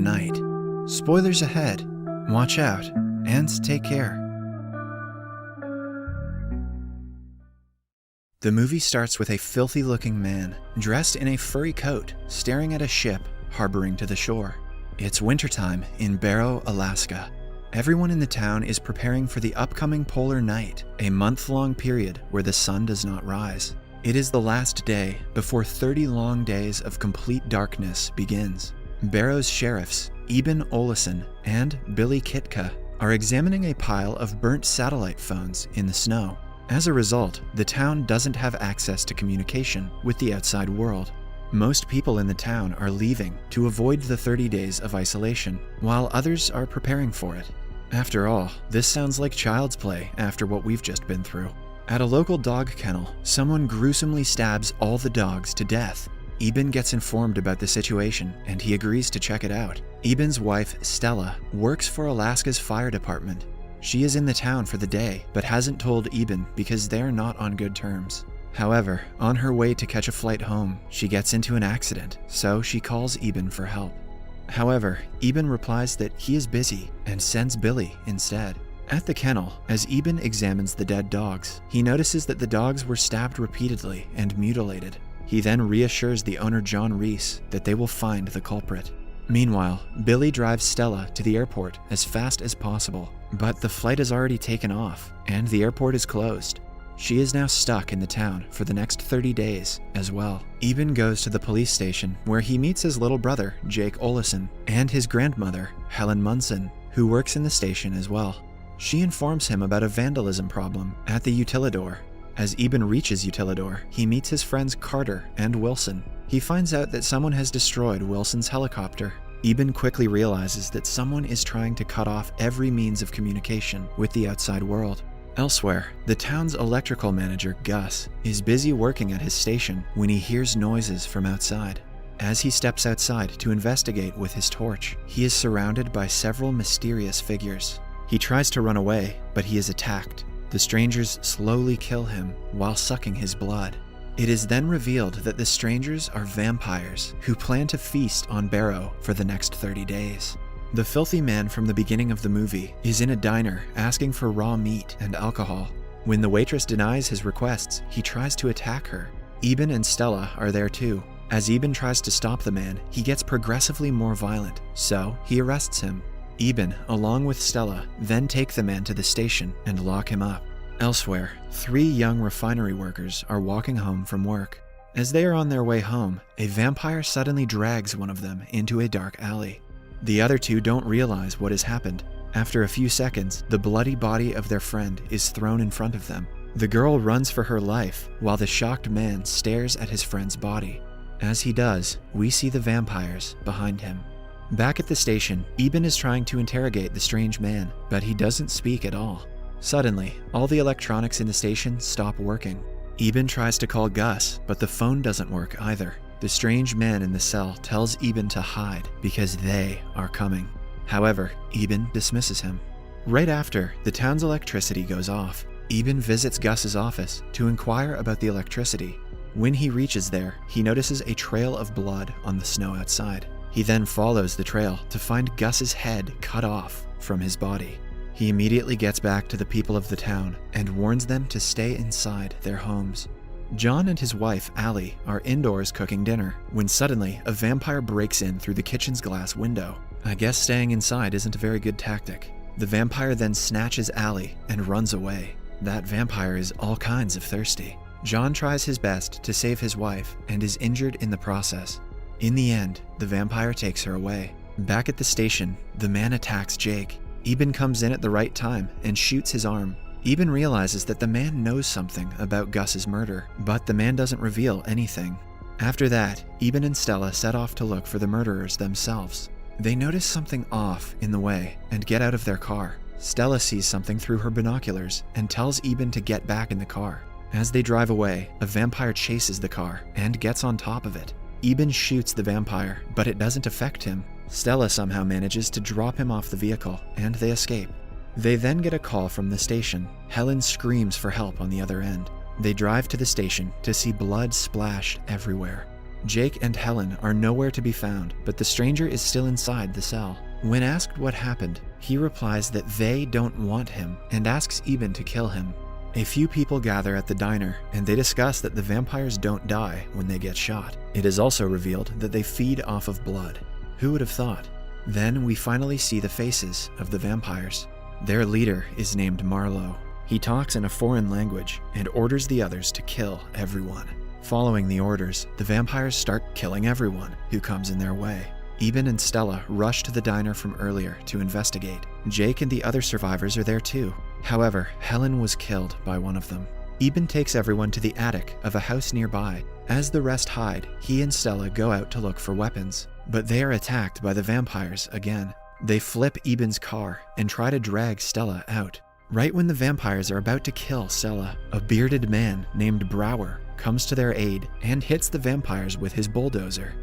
night. Spoilers ahead. Watch out and take care. The movie starts with a filthy-looking man, dressed in a furry coat, staring at a ship harboring to the shore. It's wintertime in Barrow, Alaska. Everyone in the town is preparing for the upcoming polar night, a month-long period where the sun does not rise. It is the last day before 30 long days of complete darkness begins. Barrow's sheriffs, Eben Olesen and Billy Kitka, are examining a pile of burnt satellite phones in the snow. As a result, the town doesn't have access to communication with the outside world. Most people in the town are leaving to avoid the 30 days of isolation, while others are preparing for it. After all, this sounds like child's play after what we've just been through. At a local dog kennel, someone gruesomely stabs all the dogs to death. Eben gets informed about the situation and he agrees to check it out. Eben's wife, Stella, works for Alaska's fire department. She is in the town for the day, but hasn't told Eben because they're not on good terms. However, on her way to catch a flight home, she gets into an accident, so she calls Eben for help. However, Eben replies that he is busy and sends Billy instead. At the kennel, as Eben examines the dead dogs, he notices that the dogs were stabbed repeatedly and mutilated. He then reassures the owner John Reese that they will find the culprit. Meanwhile, Billy drives Stella to the airport as fast as possible, but the flight has already taken off and the airport is closed. She is now stuck in the town for the next 30 days as well. Eben goes to the police station where he meets his little brother, Jake Olesen, and his grandmother, Helen Munson, who works in the station as well. She informs him about a vandalism problem at the Utilidor. As Eben reaches Utilidor, he meets his friends Carter and Wilson. He finds out that someone has destroyed Wilson's helicopter. Eben quickly realizes that someone is trying to cut off every means of communication with the outside world. Elsewhere, the town's electrical manager, Gus, is busy working at his station when he hears noises from outside. As he steps outside to investigate with his torch, he is surrounded by several mysterious figures. He tries to run away, but he is attacked. The strangers slowly kill him while sucking his blood. It is then revealed that the strangers are vampires who plan to feast on Barrow for the next 30 days. The filthy man from the beginning of the movie is in a diner asking for raw meat and alcohol. When the waitress denies his requests, he tries to attack her. Eben and Stella are there too. As Eben tries to stop the man, he gets progressively more violent, so he arrests him. Eben, along with Stella, then take the man to the station and lock him up. Elsewhere, 3 young refinery workers are walking home from work. As they are on their way home, a vampire suddenly drags one of them into a dark alley. The other 2 don't realize what has happened. After a few seconds, the bloody body of their friend is thrown in front of them. The girl runs for her life, while the shocked man stares at his friend's body. As he does, we see the vampires behind him. Back at the station, Eben is trying to interrogate the strange man, but he doesn't speak at all. Suddenly, all the electronics in the station stop working. Eben tries to call Gus, but the phone doesn't work either. The strange man in the cell tells Eben to hide because they are coming. However, Eben dismisses him. Right after, the town's electricity goes off. Eben visits Gus's office to inquire about the electricity. When he reaches there, he notices a trail of blood on the snow outside. He then follows the trail to find Gus's head cut off from his body. He immediately gets back to the people of the town and warns them to stay inside their homes. John and his wife, Allie, are indoors cooking dinner when suddenly a vampire breaks in through the kitchen's glass window. I guess staying inside isn't a very good tactic. The vampire then snatches Allie and runs away. That vampire is all kinds of thirsty. John tries his best to save his wife and is injured in the process. In the end, the vampire takes her away. Back at the station, the man attacks Jake. Eben comes in at the right time and shoots his arm. Eben realizes that the man knows something about Gus's murder, but the man doesn't reveal anything. After that, Eben and Stella set off to look for the murderers themselves. They notice something off in the way and get out of their car. Stella sees something through her binoculars and tells Eben to get back in the car. As they drive away, a vampire chases the car and gets on top of it. Eben shoots the vampire, but it doesn't affect him. Stella somehow manages to drop him off the vehicle, and they escape. They then get a call from the station. Helen screams for help on the other end. They drive to the station to see blood splashed everywhere. Jake and Helen are nowhere to be found, but the stranger is still inside the cell. When asked what happened, he replies that they don't want him and asks Eben to kill him. A few people gather at the diner, and they discuss that the vampires don't die when they get shot. It is also revealed that they feed off of blood. Who would have thought? Then we finally see the faces of the vampires. Their leader is named Marlowe. He talks in a foreign language and orders the others to kill everyone. Following the orders, the vampires start killing everyone who comes in their way. Eben and Stella rush to the diner from earlier to investigate. Jake and the other survivors are there too. However, Helen was killed by one of them. Eben takes everyone to the attic of a house nearby. As the rest hide, he and Stella go out to look for weapons, but they are attacked by the vampires again. They flip Eben's car and try to drag Stella out. Right when the vampires are about to kill Stella, a bearded man named Brower comes to their aid and hits the vampires with his bulldozer.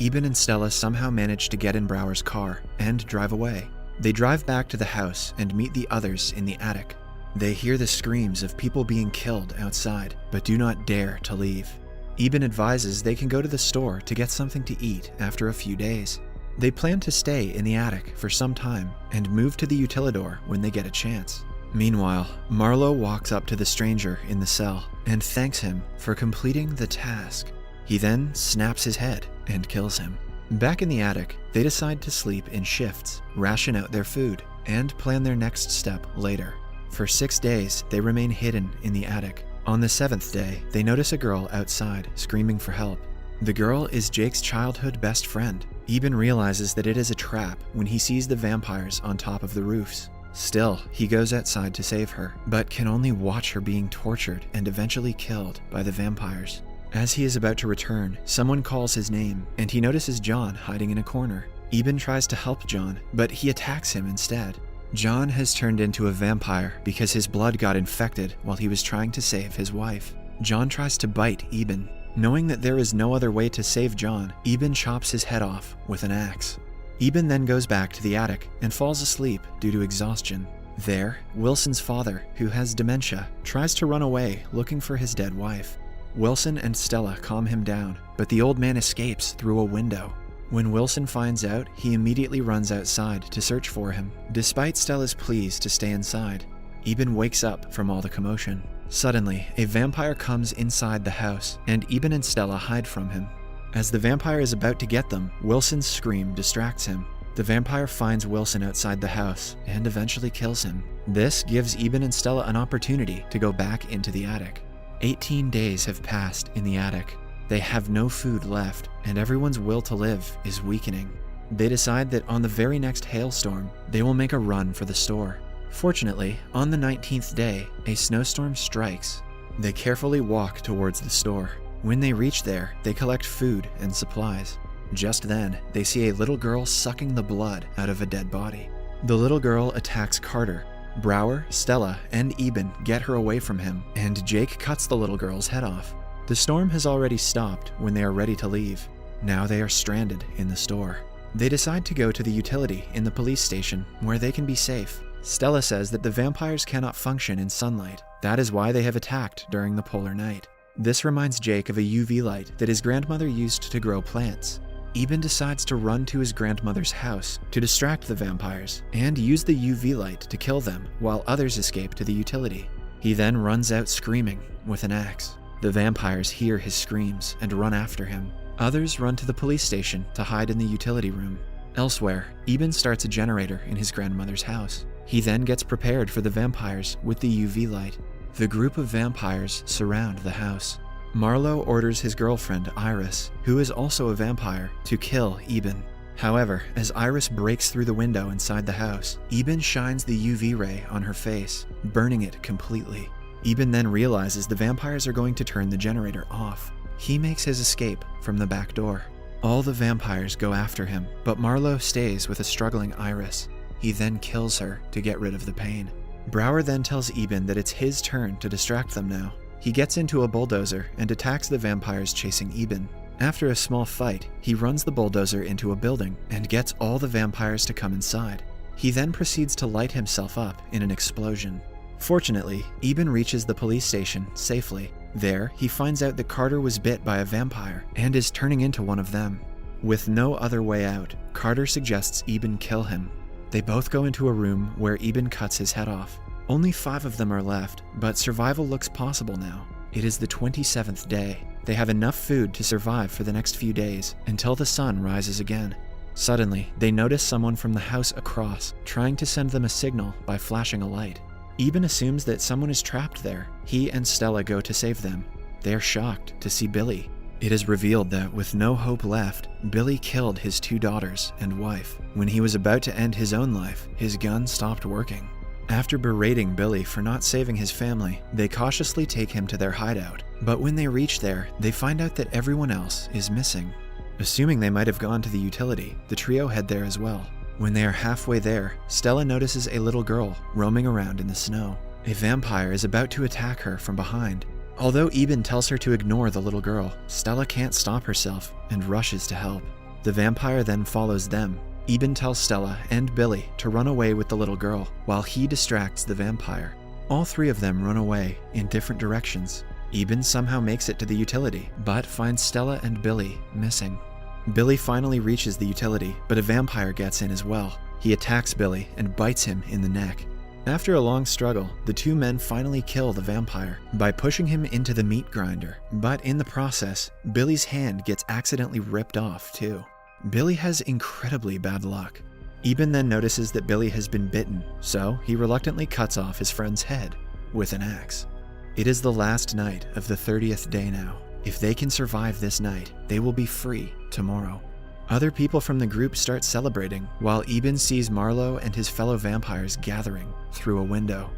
Eben and Stella somehow manage to get in Brower's car and drive away. They drive back to the house and meet the others in the attic. They hear the screams of people being killed outside, but do not dare to leave. Eben advises they can go to the store to get something to eat after a few days. They plan to stay in the attic for some time and move to the utilidor when they get a chance. Meanwhile, Marlowe walks up to the stranger in the cell and thanks him for completing the task. He then snaps his head and kills him. Back in the attic, they decide to sleep in shifts, ration out their food, and plan their next step later. For 6 days, they remain hidden in the attic. On the 7th day, they notice a girl outside screaming for help. The girl is Jake's childhood best friend. Eben realizes that it is a trap when he sees the vampires on top of the roofs. Still, he goes outside to save her, but can only watch her being tortured and eventually killed by the vampires. As he is about to return, someone calls his name, and he notices John hiding in a corner. Eben tries to help John, but he attacks him instead. John has turned into a vampire because his blood got infected while he was trying to save his wife. John tries to bite Eben. Knowing that there is no other way to save John, Eben chops his head off with an axe. Eben then goes back to the attic and falls asleep due to exhaustion. There, Wilson's father, who has dementia, tries to run away looking for his dead wife. Wilson and Stella calm him down, but the old man escapes through a window. When Wilson finds out, he immediately runs outside to search for him, despite Stella's pleas to stay inside. Eben wakes up from all the commotion. Suddenly, a vampire comes inside the house, and Eben and Stella hide from him. As the vampire is about to get them, Wilson's scream distracts him. The vampire finds Wilson outside the house and eventually kills him. This gives Eben and Stella an opportunity to go back into the attic. 18 days have passed in the attic. They have no food left, and everyone's will to live is weakening. They decide that on the very next hailstorm, they will make a run for the store. Fortunately, on the 19th day, a snowstorm strikes. They carefully walk towards the store. When they reach there, they collect food and supplies. Just then, they see a little girl sucking the blood out of a dead body. The little girl attacks Carter. Brower, Stella, and Eben get her away from him, and Jake cuts the little girl's head off. The storm has already stopped when they are ready to leave. Now they are stranded in the store. They decide to go to the utility in the police station, where they can be safe. Stella says that the vampires cannot function in sunlight. That is why they have attacked during the polar night. This reminds Jake of a UV light that his grandmother used to grow plants. Eben decides to run to his grandmother's house to distract the vampires and use the UV light to kill them while others escape to the utility. He then runs out screaming with an axe. The vampires hear his screams and run after him. Others run to the police station to hide in the utility room. Elsewhere, Eben starts a generator in his grandmother's house. He then gets prepared for the vampires with the UV light. The group of vampires surround the house. Marlowe orders his girlfriend, Iris, who is also a vampire, to kill Eben. However, as Iris breaks through the window inside the house, Eben shines the UV ray on her face, burning it completely. Eben then realizes the vampires are going to turn the generator off. He makes his escape from the back door. All the vampires go after him, but Marlowe stays with a struggling Iris. He then kills her to get rid of the pain. Brower then tells Eben that it's his turn to distract them now. He gets into a bulldozer and attacks the vampires chasing Eben. After a small fight, he runs the bulldozer into a building and gets all the vampires to come inside. He then proceeds to light himself up in an explosion. Fortunately, Eben reaches the police station safely. There, he finds out that Carter was bit by a vampire and is turning into one of them. With no other way out, Carter suggests Eben kill him. They both go into a room where Eben cuts his head off. Only 5 of them are left, but survival looks possible now. It is the 27th day. They have enough food to survive for the next few days until the sun rises again. Suddenly, they notice someone from the house across, trying to send them a signal by flashing a light. Eben assumes that someone is trapped there. He and Stella go to save them. They are shocked to see Billy. It is revealed that with no hope left, Billy killed his 2 daughters and wife. When he was about to end his own life, his gun stopped working. After berating Billy for not saving his family, they cautiously take him to their hideout. But when they reach there, they find out that everyone else is missing. Assuming they might have gone to the utility, the trio head there as well. When they are halfway there, Stella notices a little girl roaming around in the snow. A vampire is about to attack her from behind. Although Eben tells her to ignore the little girl, Stella can't stop herself and rushes to help. The vampire then follows them. Eben tells Stella and Billy to run away with the little girl while he distracts the vampire. All 3 of them run away in different directions. Eben somehow makes it to the utility, but finds Stella and Billy missing. Billy finally reaches the utility, but a vampire gets in as well. He attacks Billy and bites him in the neck. After a long struggle, the 2 men finally kill the vampire by pushing him into the meat grinder, but in the process, Billy's hand gets accidentally ripped off too. Billy has incredibly bad luck. Eben then notices that Billy has been bitten, so he reluctantly cuts off his friend's head with an axe. It is the last night of the 30th day now. If they can survive this night, they will be free tomorrow. Other people from the group start celebrating, while Eben sees Marlowe and his fellow vampires gathering through a window.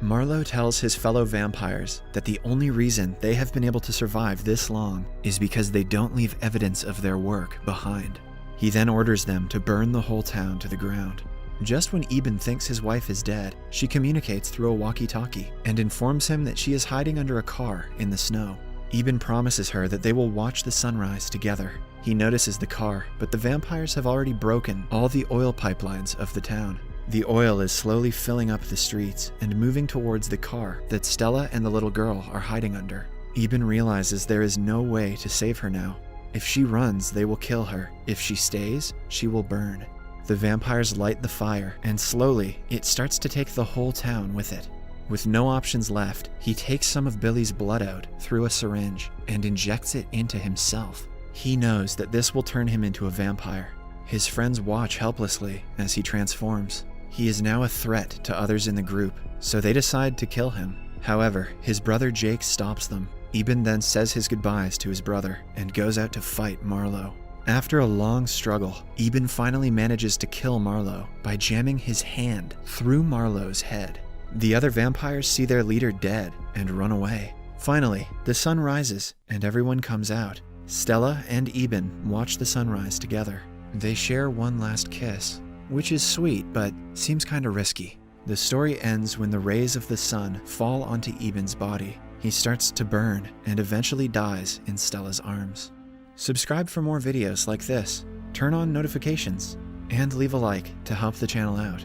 Marlowe tells his fellow vampires that the only reason they have been able to survive this long is because they don't leave evidence of their work behind. He then orders them to burn the whole town to the ground. Just when Eben thinks his wife is dead, she communicates through a walkie-talkie and informs him that she is hiding under a car in the snow. Eben promises her that they will watch the sunrise together. He notices the car, but the vampires have already broken all the oil pipelines of the town. The oil is slowly filling up the streets and moving towards the car that Stella and the little girl are hiding under. Eben realizes there is no way to save her now. If she runs, they will kill her. If she stays, she will burn. The vampires light the fire, and slowly, it starts to take the whole town with it. With no options left, he takes some of Billy's blood out through a syringe and injects it into himself. He knows that this will turn him into a vampire. His friends watch helplessly as he transforms. He is now a threat to others in the group, so they decide to kill him. However, his brother Jake stops them. Eben then says his goodbyes to his brother and goes out to fight Marlowe. After a long struggle, Eben finally manages to kill Marlowe by jamming his hand through Marlowe's head. The other vampires see their leader dead and run away. Finally, the sun rises and everyone comes out. Stella and Eben watch the sunrise together. They share one last kiss, which is sweet but seems kinda risky. The story ends when the rays of the sun fall onto Eben's body. He starts to burn and eventually dies in Stella's arms. Subscribe for more videos like this, turn on notifications, and leave a like to help the channel out.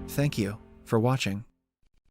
Thank you for watching.